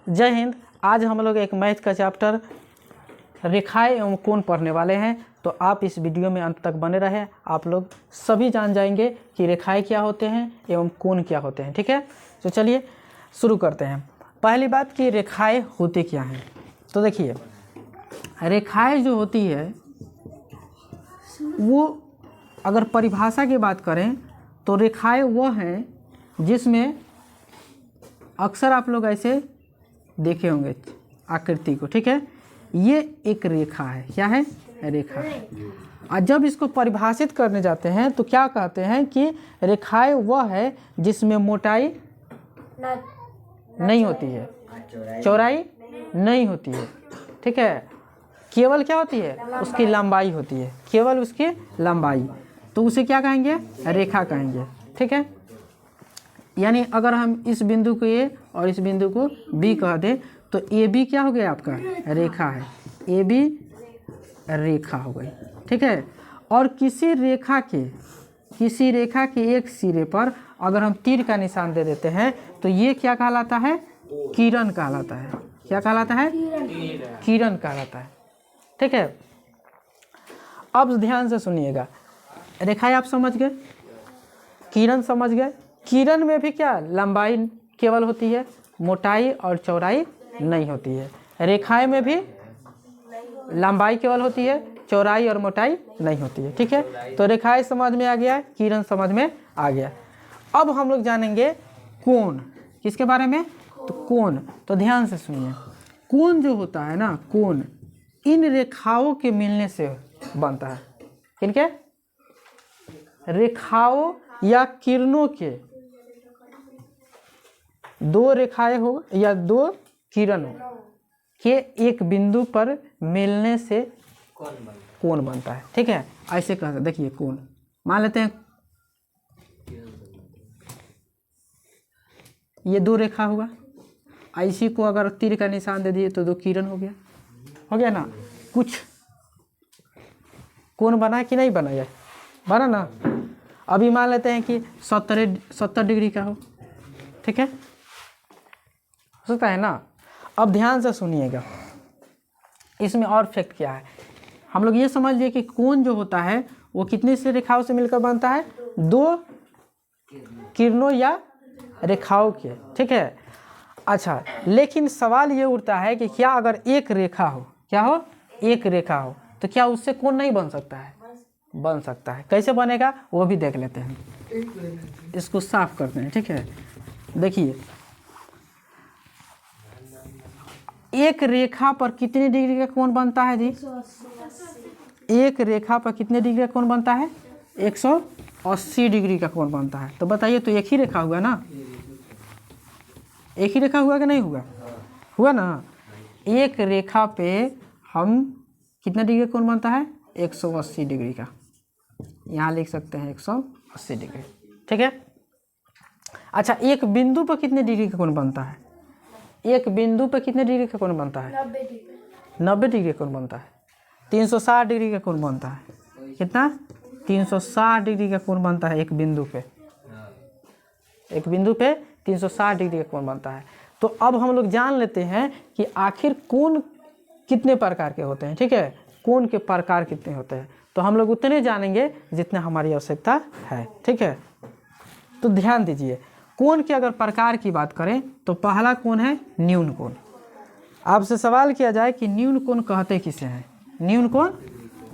जय हिंद। आज हम लोग एक मैथ का चैप्टर रेखाएं एवं कोण पढ़ने वाले हैं, तो आप इस वीडियो में अंत तक बने रहें। आप लोग सभी जान जाएंगे कि रेखाएं क्या होते हैं एवं कोण क्या होते हैं। ठीक है, तो चलिए शुरू करते हैं। पहली बात कि रेखाएं होती क्या हैं। तो देखिए, रेखाएं जो होती है वो अगर परिभाषा की बात करें तो रेखाएं वो हैं जिसमें अक्सर आप लोग ऐसे देखे होंगे आकृति को। ठीक है, ये एक रेखा है। क्या है? रेखा है। और जब इसको परिभाषित करने जाते हैं तो क्या कहते हैं कि रेखाएं वह है जिसमें मोटाई नहीं होती है, चौड़ाई नहीं होती है। ठीक है, केवल क्या होती है? उसकी लंबाई होती है, केवल उसकी लंबाई। तो उसे क्या कहेंगे? रेखा कहेंगे। ठीक है, यानी अगर हम इस बिंदु को ए और इस बिंदु को बी कह दें तो ए बी क्या हो गया? आपका रेखा है। ए बी रेखा हो गई। ठीक है, और किसी रेखा के एक सिरे पर अगर हम तीर का निशान दे देते हैं तो ये क्या कहलाता है? किरण कहलाता है। क्या कहलाता है? किरण कहलाता है। ठीक है, अब ध्यान से सुनिएगा। रेखाएं आप समझ गए, किरण समझ गए। किरण में भी क्या लंबाई केवल होती है, मोटाई और चौड़ाई नहीं होती है। रेखाएं में भी लंबाई केवल होती है, चौड़ाई और मोटाई नहीं होती है। ठीक है, तो रेखाएं समझ में आ गया, किरण समझ में आ गया। अब हम लोग जानेंगे कोण। किसके बारे में? तो कोण। तो ध्यान से सुनिए, कोण जो होता है ना, कोण इन रेखाओं के मिलने से बनता है। किनके? रेखाओं या किरणों के, दो रेखाएं हो या दो किरण हो के एक बिंदु पर मिलने से कोण बनता है। ठीक है, ऐसे कहते, देखिए कोण मान लेते हैं ये दो रेखा हुआ, ऐसी को अगर तीर का निशान दे दिए तो दो किरण हो गया ना। कुछ कोण बना कि नहीं बना? है बना ना। अभी मान लेते हैं कि 70 डिग्री का हो। ठीक है, हो सकता है ना। अब ध्यान से सुनिएगा, इसमें और फैक्ट क्या है। हम लोग ये समझ लिए कि कोण जो होता है वो कितनी से रेखाओं से मिलकर बनता है? दो किरणों या रेखाओं के। ठीक है, अच्छा, लेकिन सवाल ये उठता है कि क्या अगर एक रेखा हो, क्या हो? एक रेखा हो, तो क्या उससे कोण नहीं बन सकता है? बन सकता है। कैसे बनेगा वो भी देख लेते हैं। इसको साफ करते हैं। ठीक है, देखिए, एक रेखा पर कितने डिग्री का कोण बनता है जी? एक रेखा पर कितने डिग्री का कोण बनता है? 180 डिग्री का कोण बनता है। तो बताइए, तो एक ही रेखा हुआ ना? एक ही रेखा हुआ कि नहीं हुआ? हुआ ना। एक रेखा पे हम कितने डिग्री का कोण बनता है? 180 डिग्री का। यहाँ लिख सकते हैं 180 डिग्री। ठीक है, अच्छा, एक बिंदु पर कितने डिग्री का कोण बनता है? एक बिंदु पर कितने डिग्री का कोण बनता है? 90 डिग्री का कोण बनता है। 360 डिग्री का कोण बनता है। कितना? 360 डिग्री का कोण बनता है एक बिंदु पे। एक बिंदु पे 360 डिग्री का कोण बनता है। तो अब हम लोग जान लेते हैं कि आखिर कोण कितने प्रकार के होते हैं। ठीक है, कोण के प्रकार कितने होते हैं, तो हम लोग उतने जानेंगे जितने हमारी आवश्यकता है। ठीक है, तो ध्यान दीजिए, कोण के अगर प्रकार की बात करें तो पहला कोण है न्यून कोण। आपसे सवाल किया जाए कि न्यून कोण कहते किसे हैं? न्यून कोण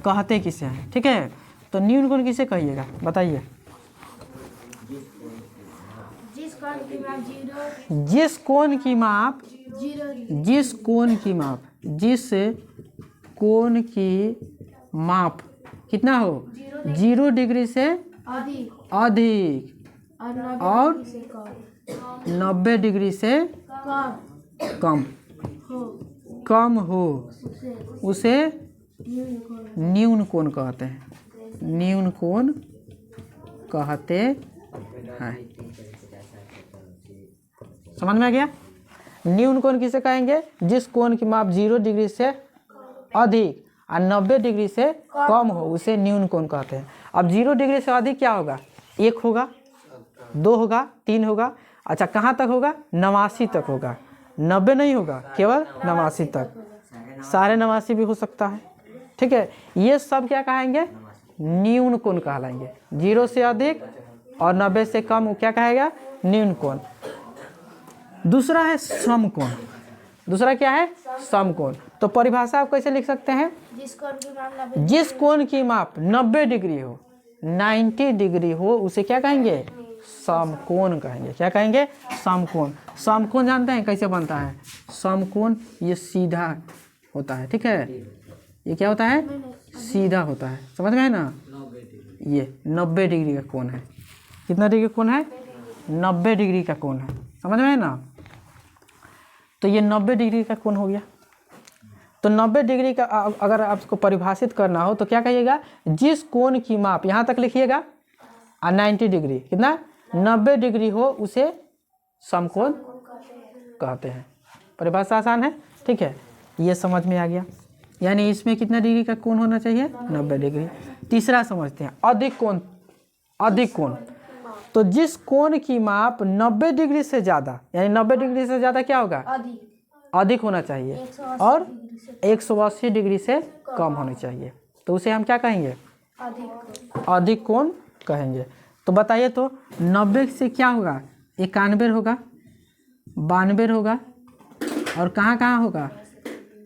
कहते किसे हैं? ठीक है, तो न्यून कोण किसे कहिएगा? बताइए। जिस कोण की माप कितना हो? 0 डिग्री से अधिक और 90 डिग्री से कम हो उसे न्यून कोण कहते हैं। न्यून कोण कहते हैं। समझ में आ गया? न्यून कोण किसे कहेंगे? जिस कोण की माप 0 डिग्री से अधिक और 90 डिग्री से कम हो उसे न्यून कोण कहते हैं। अब 0 डिग्री से अधिक क्या होगा? 1 होगा, 2 होगा, 3 होगा। अच्छा, कहाँ तक होगा? 89 तक होगा। 90 नहीं होगा, केवल 89 तक, साढ़े 89 भी हो सकता है। ठीक है, ये सब क्या कहेंगे, न्यून कोण कहलाएंगे। 0 से अधिक और 90 से कम वो क्या कहेगा, न्यून कोण। दूसरा है समकोण। दूसरा क्या है, समकोण। तो परिभाषा आप कैसे लिख सकते हैं, जिस कोण की माप 90 डिग्री हो, 90 डिग्री हो, उसे क्या कहेंगे, समकोण कहेंगे। क्या कहेंगे, समकोण। समकोण जानते हैं कैसे बनता है, समकोण ये सीधा होता है। ठीक है, ये क्या होता है, सीधा होता है, समझ में है ना। ये 90 डिग्री का कोण है। कितना डिग्री का कोण है, 90 डिग्री का कोण है, समझ में है ना। तो ये 90 डिग्री का कोण हो गया। तो 90 डिग्री का अगर आपको परिभाषित करना हो तो क्या कहिएगा, जिस कोण की माप, यहाँ तक लिखिएगा, 90 डिग्री, कितना, 90 डिग्री हो, उसे समकोण कहते हैं। परिभाषा आसान है। ठीक है, ये समझ में आ गया। यानी इसमें कितना डिग्री का कोण होना चाहिए, 90 डिग्री। तीसरा समझते हैं, अधिक कोण। अधिक कोण, तो जिस कोण की माप 90 डिग्री से ज़्यादा, यानी 90 डिग्री से ज़्यादा क्या होगा, अधिक होना चाहिए, और 180 डिग्री से कम होनी चाहिए, तो उसे हम क्या कहेंगे, अधिक कोण कहेंगे। तो बताइए तो 90 से क्या होगा, 91 होगा, 92 होगा, और कहाँ कहाँ होगा,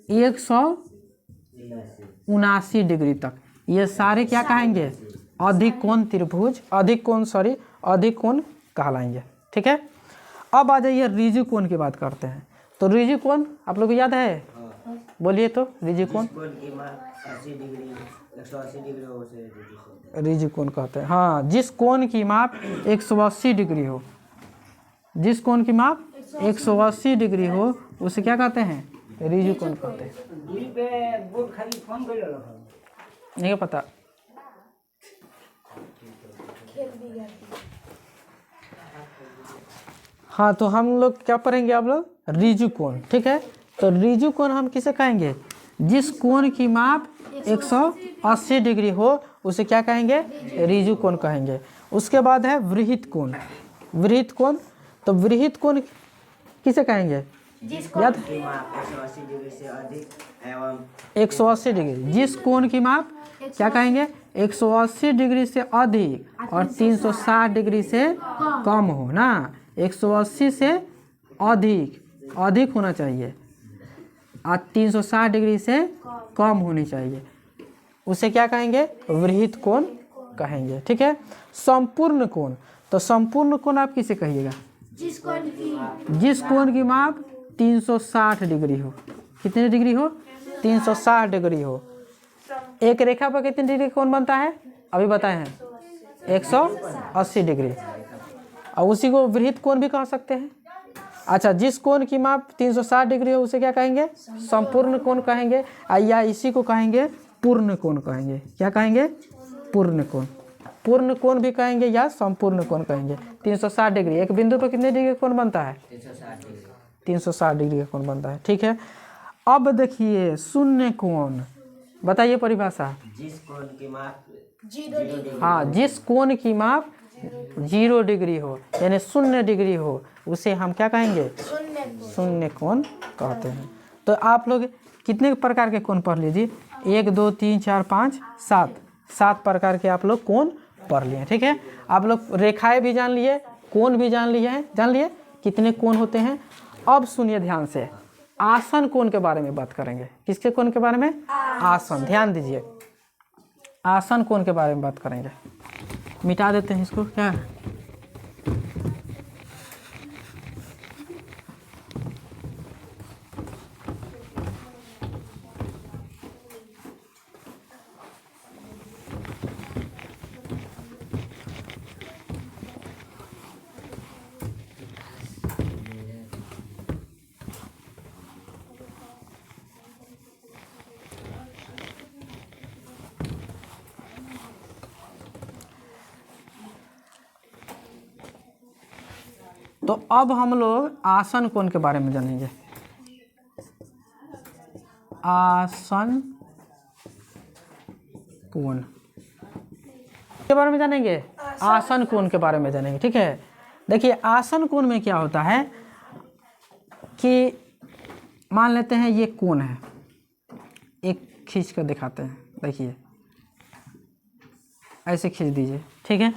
179 डिग्री तक। ये सारे क्या कहेंगे, अधिक कोण त्रिभुज, अधिक कोण कहलाएंगे। ठीक है, अब आ जाइए रिजु कोण की बात करते हैं। तो रिजु कोण आप लोग को याद है, बोलिए तो, रिजु कोण, रिजु कोण कहते हैं। हाँ, जिस कोण की माप 180 डिग्री हो, जिस कोण की माप 180 डिग्री हो, उसे क्या कहते हैं, रिजु कोण कहते हैं। नहीं पता, हाँ, तो हम लोग क्या पढ़ेंगे आप लोग, रिजु कोण। ठीक है, तो रिजु कोण हम किसे कहेंगे, जिस कोण की माप 180 डिग्री हो, उसे क्या कहेंगे, रिजु कोण कहेंगे। उसके बाद है वृत्त कोण। वृत्त कोण, तो वृत्त कोण किसे कहेंगे, याद, 180 डिग्री, जिस कोण की माप क्या कहेंगे, 180 डिग्री से अधिक और 360 डिग्री से कम हो ना, 180 से अधिक होना चाहिए और 360 डिग्री से कम होनी चाहिए, उसे क्या कहेंगे, वृत्त कोण कहेंगे। ठीक है, संपूर्ण कोण, तो संपूर्ण कोण आप किसे कहिएगा, जिस कोण की माप 360 डिग्री हो। कितने डिग्री हो, 360 डिग्री हो। एक रेखा पर कितने डिग्री कोण बनता है, अभी बताए हैं, 180 डिग्री, और उसी को वृत्त कोण भी कह सकते हैं। अच्छा, जिस कोण की माप 360 डिग्री हो, उसे क्या कहेंगे, संपूर्ण कोण कहेंगे, या इसी को कहेंगे पूर्ण कोण कहेंगे। क्या कहेंगे, पूर्ण कोण। पूर्ण कोण भी कहेंगे या संपूर्ण कोण कहेंगे। 360 डिग्री, एक बिंदु पर कितने डिग्री कोण बनता है, 360 डिग्री का कोण बनता है। ठीक है, अब देखिए शून्य कोण, बताइए परिभाषा, जिस कोण की माप 0 डिग्री, हाँ, जिस कोण की माप 0 डिग्री हो, यानी 0 डिग्री हो, उसे हम क्या कहेंगे, शून्य कोण कहते हैं। तो आप लोग कितने प्रकार के कोण पढ़ लीजिए, 1 2 3 4 5 7 प्रकार के आप लोग कोण पढ़ लिए। ठीक है, आप लोग रेखाएं भी जान लिए, कोण भी जान लिए कितने कोण होते हैं। अब सुनिए ध्यान से, आसन कोण के बारे में बात करेंगे। किसके कोण के बारे में, आसन। ध्यान दीजिए, आसन कोण के बारे में बात करेंगे। मिटा देते हैं इसको, क्या तो अब हम लोग आसन कोण के बारे में जानेंगे। आसन कोण के बारे में जानेंगे, आसन कोण के बारे में जानेंगे। ठीक है, देखिए आसन कोण में क्या होता है, कि मान लेते हैं ये कोण है, एक खींच कर दिखाते हैं, देखिए ऐसे खींच दीजिए, ठीक है।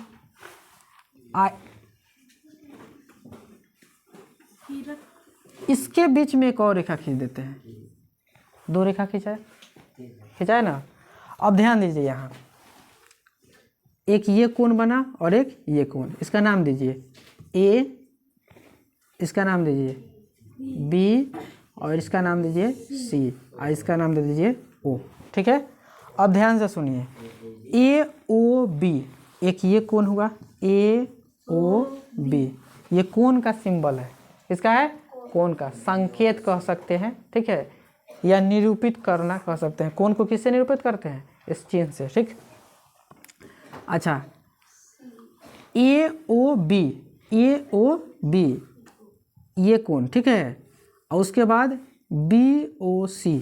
इसके बीच में एक और रेखा खींच देते हैं, 2 रेखा खिंचाए ना। अब ध्यान दीजिए, यहाँ एक ये कोण बना और एक ये कोण, इसका नाम दीजिए ए, इसका नाम दीजिए बी, और इसका नाम दीजिए सी, और इसका नाम दे दीजिए ओ, ठीक है। अब ध्यान से सुनिए, ए ओ बी, एक ये कोण हुआ ए ओ बी, ये कोण का सिंबल है, इसका है कोण का संकेत कह सकते हैं, ठीक है, या निरूपित करना कह सकते हैं। कोण को किससे निरूपित करते हैं? इस चिन्ह से, ठीक। अच्छा, ए ओ बी ये कोण, ठीक है, और उसके बाद बी ओ सी,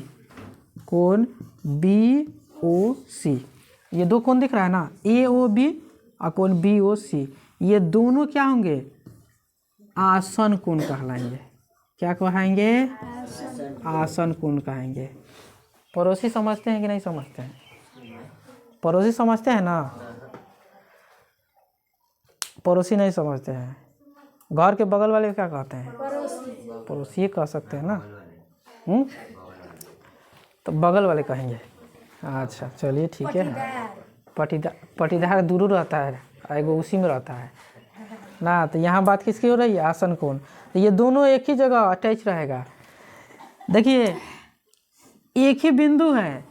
कोण बी ओ सी, ये 2 कोण दिख रहा है ना, ए ओ बी और कोण बी ओ सी, ये दोनों क्या होंगे? आसन कोण कहलाएंगे। क्या कहलाएंगे? आसन कोण कहेंगे। पड़ोसी समझते हैं कि नहीं समझते हैं? पड़ोसी समझते हैं ना? पड़ोसी नहीं समझते हैं। घर के बगल वाले क्या कहते हैं? पड़ोसी कह सकते हैं ना। तो बगल वाले कहेंगे। अच्छा चलिए ठीक है। पटीदार दूर रहता है, एगो उसी में रहता है ना। तो यहाँ बात किसकी हो रही है? आसन कोण। तो ये दोनों एक ही जगह अटैच रहेगा। देखिए एक ही बिंदु है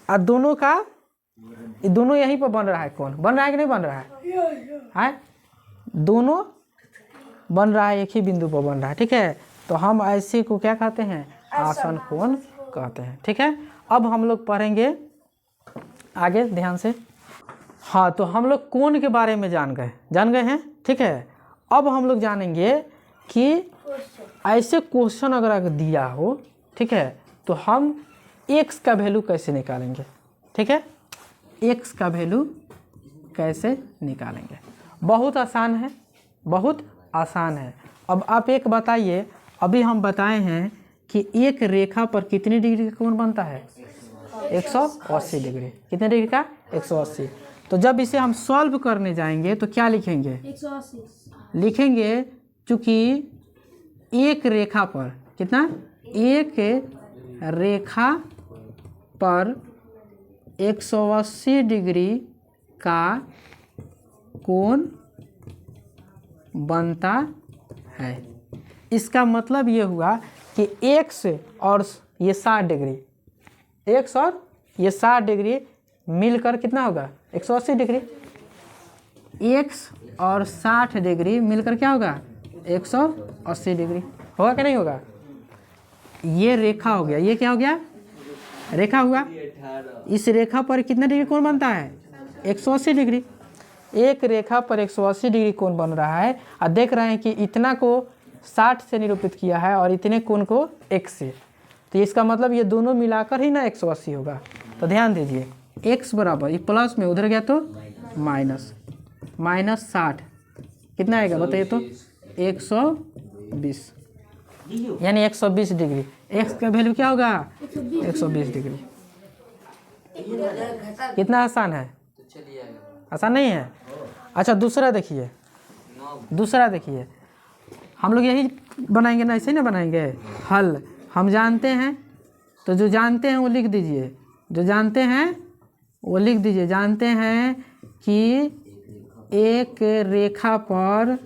और दोनों का, दोनों यहीं पर बन रहा है। कोण बन रहा है कि नहीं बन रहा है? दोनों बन रहा है, एक ही बिंदु पर बन रहा है, ठीक है। तो हम ऐसे को क्या कहते हैं? आसन कोण कहते हैं, ठीक है। अब हम लोग पढ़ेंगे आगे ध्यान से। हाँ, तो हम लोग कोण के बारे में जान गए हैं, ठीक है। अब हम लोग जानेंगे कि ऐसे क्वेश्चन अगर दिया हो, ठीक है, तो हम x का वैल्यू कैसे निकालेंगे, ठीक है। x का वैल्यू कैसे निकालेंगे? बहुत आसान है, बहुत आसान है। अब आप एक बताइए, अभी हम बताए हैं कि एक रेखा पर कितनी डिग्री का कोण बनता है? 180 डिग्री। कितने डिग्री का? 180। तो जब इसे हम सॉल्व करने जाएंगे तो क्या लिखेंगे? 180 लिखेंगे, चूँकि एक रेखा पर कितना? एक रेखा पर 180 डिग्री का कोण बनता है। इसका मतलब ये हुआ कि x और ये 60 डिग्री, x और ये 60 डिग्री मिलकर कितना होगा? 180 डिग्री। x और 60 डिग्री मिलकर क्या होगा? 180 डिग्री। होगा कि नहीं होगा? ये रेखा हो गया, ये क्या हो गया? रेखा हुआ। इस रेखा पर कितना डिग्री कोण बनता है? 180 डिग्री। एक रेखा पर 180 डिग्री कोण बन रहा है और देख रहे हैं कि इतना को 60 से निरूपित किया है और इतने कोण को x से। तो इसका मतलब ये दोनों मिलाकर ही ना 180 होगा। तो ध्यान दीजिए, x बराबर, ये प्लस में उधर गया तो माइनस, -60 कितना आएगा बताइए तो? 120, यानी 120 डिग्री। x का वैल्यू क्या होगा? 120 डिग्री। कितना आसान है? आसान नहीं है? अच्छा दूसरा देखिए, दूसरा देखिए, हम लोग यही बनाएंगे ना, ऐसे ही ना बनाएंगे। हल हम जानते हैं, तो जो जानते हैं वो लिख दीजिए, जो जानते हैं वो लिख दीजिए। जानते हैं कि एक रेखा पर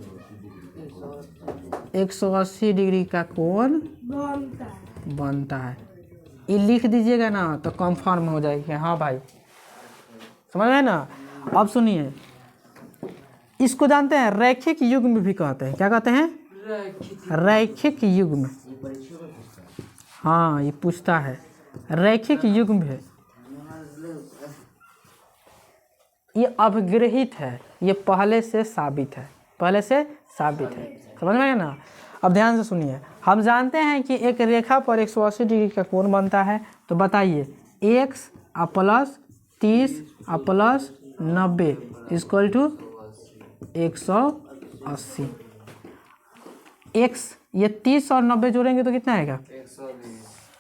180 डिग्री का कोण बनता है। ये लिख दीजिएगा ना तो कंफर्म हो जाएगा। हाँ भाई समझ में ना। अब सुनिए, इसको जानते हैं रैखिक युग्म भी कहते हैं। क्या कहते हैं? रैखिक युग्म। हाँ ये पूछता है, रैखिक युग्म है। ये अभिग्रहित है, ये पहले से साबित है, पहले से साबित है। समझ में आया ना। अब ध्यान से सुनिए, हम जानते हैं कि एक रेखा पर 180 डिग्री का कोण बनता है। तो बताइए, x plus 30 plus 90 equal to 180। x ये 30 और 90 जोड़ेंगे तो कितना आएगा?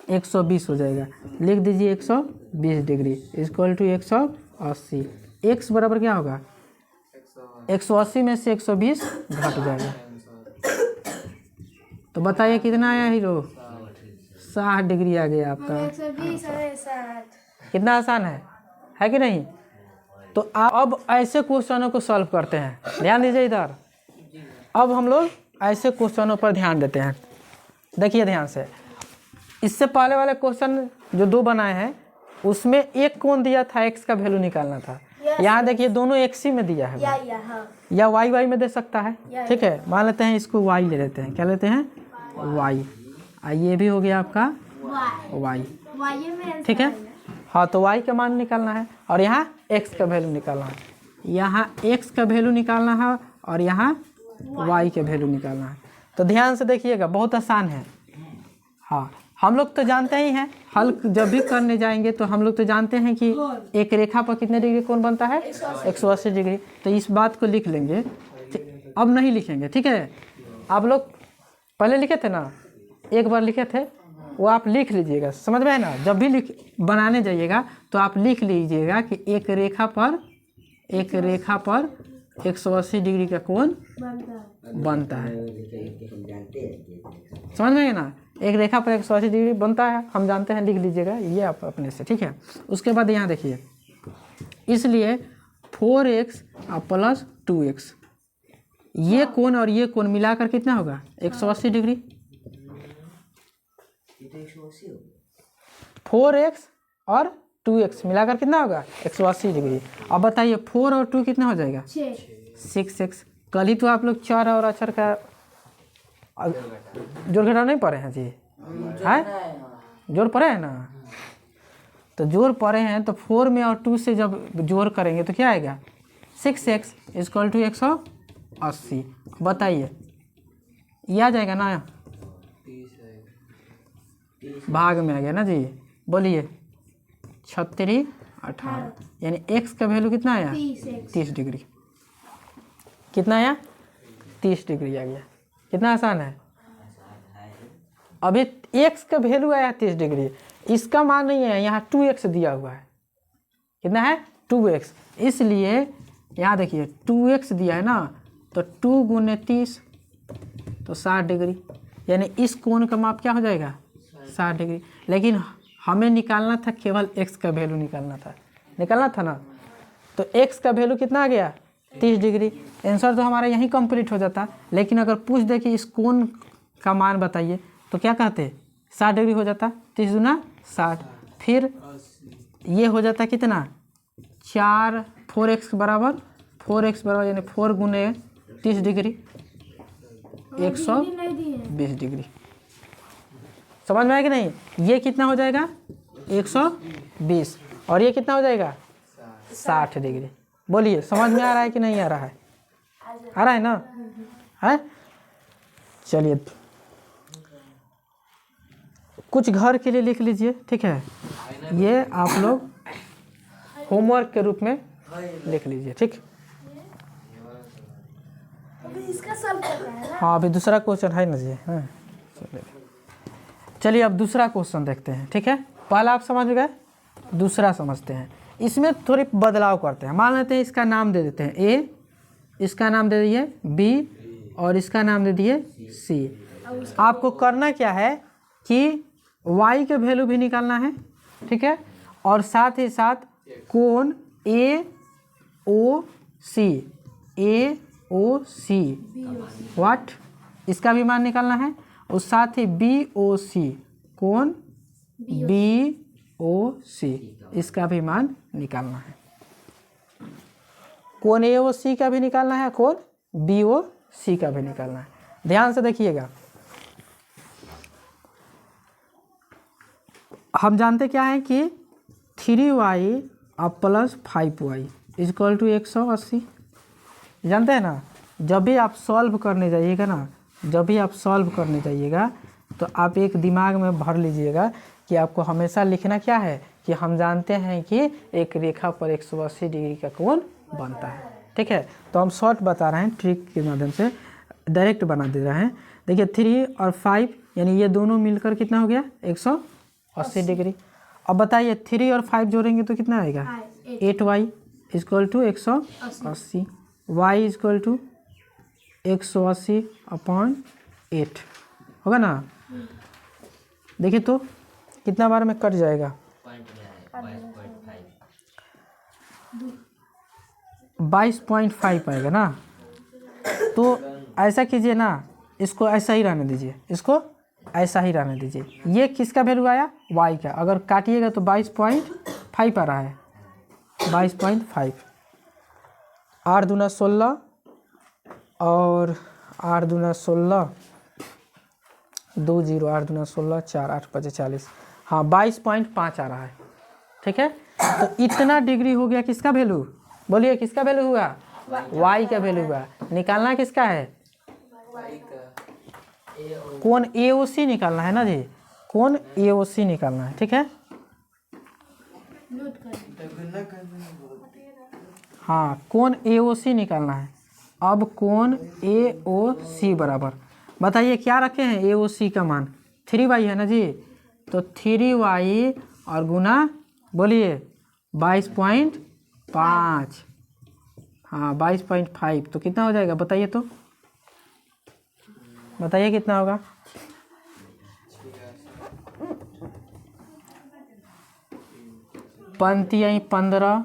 120 हो जाएगा। लिख दीजिए 120 डिग्री इक्वल टू 180। एक्स बराबर क्या होगा? 180 में से 120 घट जाएगा। तो बताइए कितना आया हीरो? 60 डिग्री आ गया आपका। 120 और 60। कितना आसान है कि नहीं? तो अब ऐसे क्वेश्चनों को सॉल्व करते हैं। ध्यान दीजिए इधर। अब हम लोग ऐसे क्वेश्चनों पर ध्यान देते हैं। देखिए ध्यान से, इससे पहले वाले क्वेश्चन जो 2 बनाए हैं उसमें एक कौन दिया था? एक्स का वैल्यू निकालना था। यहाँ देखिए दोनों एक्स ही में दिया है या वाई वाई में दे सकता है। ठीक है, मान लेते हैं इसको वाई ले लेते हैं। क्या लेते हैं? वाई। ये भी हो गया आपका वाई। ठीक है, हाँ तो वाई का मान निकालना है और यहाँ एक्स का वैल्यू निकालना है। यहाँ एक्स का वैल्यू निकालना है और यहाँ वाई का वैल्यू निकालना है। तो ध्यान से देखिएगा, बहुत आसान है। हाँ, हम लोग तो जानते ही हैं, हल जब भी करने जाएंगे तो हम लोग तो जानते हैं कि एक रेखा पर कितने डिग्री कोण बनता है? 180 डिग्री। तो इस बात को लिख लेंगे। अब नहीं लिखेंगे, ठीक है? आप लोग पहले लिखे थे ना, एक बार लिखे थे, वो आप लिख लीजिएगा। समझ में है ना? जब भी बनाने जाइएगा तो आप लिख लीजिएगा कि एक रेखा पर 180 डिग्री का कोण बनता है। समझ में है ना? एक रेखा पर 180 डिग्री बनता है, हम जानते हैं, लिख लीजिएगा ये आप अपने से। ठीक है, उसके बाद यहाँ देखिए, इसलिए 4x प्लस 2x, ये कोण और ये कोण मिलाकर कितना होगा? 180 डिग्री। 4x और 2x मिलाकर कितना होगा? 180 डिग्री। अब बताइए 4 और 2 कितना हो जाएगा? 6x। कल ही तो आप लोग चर और अक्षर का जोड़ घटाव नहीं पढ़े हैं जी? हैं? जोड़ पढ़े हैं ना? तो जोड़ पढ़े हैं तो 4 में और 2 से जब जोड़ करेंगे तो क्या आएगा? 6x equal to 180। बताइए ये आ जाएगा ना? भाग में आ गया ना जी? बोलिए 36 18, यानी x का वैल्यू कितना आया? 30 डिग्री। कितना आया? 30 डिग्री आ गया। कितना आसान है? अभी x का वैल्यू आया 30 डिग्री, इसका मान नहीं है, यहाँ 2x दिया हुआ है। कितना है? 2x। इसलिए यहाँ देखिए 2x दिया है ना, तो 2 गुने 30 तो 60 डिग्री, यानी इस कोण का माप क्या हो जाएगा? 60 डिग्री। लेकिन हमें निकालना था, केवल x का वैल्यू निकालना था ना, तो x का वैल्यू कितना आ गया? 30 डिग्री। आंसर तो हमारा यहीं कंप्लीट हो जाता। लेकिन अगर पूछ दे कि इस कोण का मान बताइए तो क्या कहते? 60 डिग्री हो जाता। 30 दूना 60, फिर ये हो जाता कितना? 4x बराबर यानी 4 गुने 30 डिग्री 120 डिग्री। समझ में आया कि नहीं? ये कितना हो जाएगा? 120 और ये कितना हो जाएगा? 60 डिग्री। बोलिए समझ में आ रहा है कि नहीं आ रहा है? आ रहा है ना? है? चलिए कुछ घर के लिए लिख लीजिए। ठीक है, ये आप लोग होमवर्क के रूप में लिख लीजिए। ठीक, इसका सॉल्व करना है ना? हाँ अभी दूसरा क्वेश्चन है ना जी? हाँ चलिए अब दूसरा क्वेश्चन देखते हैं। ठीक है, पहला आप समझ गए, दूसरा समझते हैं। इसमें थोड़ी बदलाव करते हैं। मान लेते हैं इसका नाम दे देते हैं ए, इसका नाम दे दिए बी और इसका नाम दे दिए सी। आपको करना क्या है कि y के वैल्यू भी निकालना है। ठीक है, और साथ ही साथ कोण AOC व्हाट, इसका भी मान निकालना है, और साथ ही BOC कोण BOC इसका भी मान निकालना है। कोण AOC का भी निकालना है, कोण BOC का भी निकालना है। ध्यान से देखिएगा, हम जानते क्या है कि 3y plus 5y equal to 180 जानते हैं ना? जब भी आप सॉल्व करने जाइएगा ना, तो आप एक दिमाग में भर लीजिएगा कि आपको हमेशा लिखना क्या है कि हम जानते हैं कि एक रेखा पर 180 डिग्री का कोण बनता है। ठीक है, तो हम शॉर्ट बता रहे हैं, ट्रिक के माध्यम से डायरेक्ट बना दे रहे हैं। देखिए 3 और 5 यानी ये दोनों मिलकर कितना हो गया 180 डिग्री। अब बताइए 3 और 5 जोड़ेंगे तो कितना आएगा 8y equal to 180, y equal to 180/8 होगा ना। देखिए तो कितना बार में कट जाएगा, पॉइंट में आया 22.5 आएगा ना। तो ऐसा कीजिए ना, इसको ऐसा ही रहने दीजिए, इसको ऐसा ही रहने दीजिए। ये किसका वैल्यू आया y का, अगर काटिएगा तो 22.5 आ रहा है 22.5। 8 दूना 16 और 8 दूना 16 2 0 8 दूना 16 4 8 5 40, हाँ 22.5 आ रहा है। ठीक है, तो इतना डिग्री हो गया किसका वैल्यू, बोलिए किसका वैल्यू हुआ y का वैल्यू हुआ। निकालना किसका है, कोण AOC निकालना है ना जी, कोण AOC निकालना है। ठीक है, हाँ कोण AOC निकालना है। अब कोण AOC बराबर, बताइए क्या रखे हैं AOC का मान 3y है ना जी, तो 3y और गुना बोलिए 22.5, हाँ 22.5 तो कितना हो जाएगा बताइए, तो बताइए कितना होगा। पंक्तियाँ 15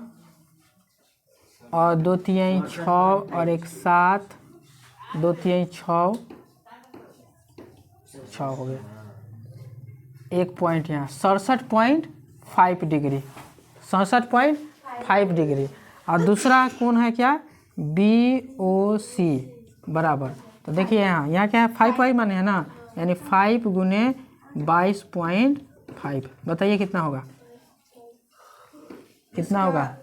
और 2 तिहाई 6 और 1 7, 2 तिहाई 6 हो गया। एक पॉइंट यहाँ 67.5 डिग्री, 67.5 डिग्री। और दूसरा कोण है क्या BOC बराबर, तो देखिए यहाँ क्या है 5y माने है ना, यानी 5 गुने 22.5, बताइए कितना होगा, कितना होगा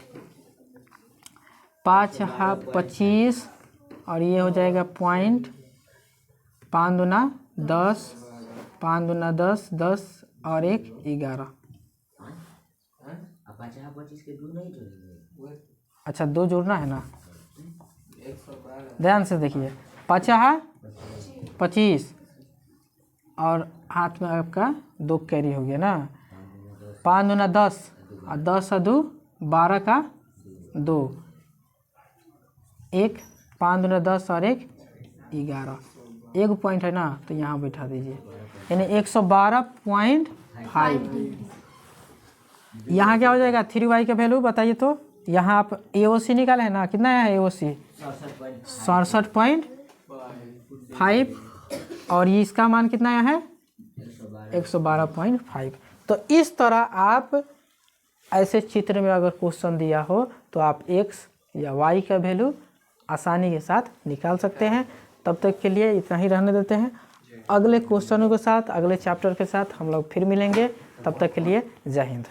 5 हाफ 25 और ये हो जाएगा पॉइंट, 5 दूना 10, 5 दूना 10, 10 और 1 11। अच्छा 2 जोड़ना है ना, ध्यान से देखिए 5 25 और हाथ में आपका 2 कैरी हो गया ना, 5 दूना 10 और 10 और 2 12 का 2, 1 5 दूना 10 और 1 11, एक पॉइंट है ना तो यहाँ बैठा दीजिए, यानी 112.5। यहाँ क्या हो जाएगा 3y का वैल्यू बताइए, तो यहाँ आप AOC निकाले हैं ना, कितना है AOC 67.5 और ये इसका मान कितना है 112.5। तो इस तरह आप ऐसे चित्र में अगर क्वेश्चन दिया हो तो आप x या y का वैल्यू आसानी के साथ निकाल सकते हैं। तब तक के लिए इतना ही रहने देते हैं, अगले क्वेश्चनों के साथ अगले चैप्टर के साथ हम लोग फिर मिलेंगे। तब तक के लिए जय हिंद।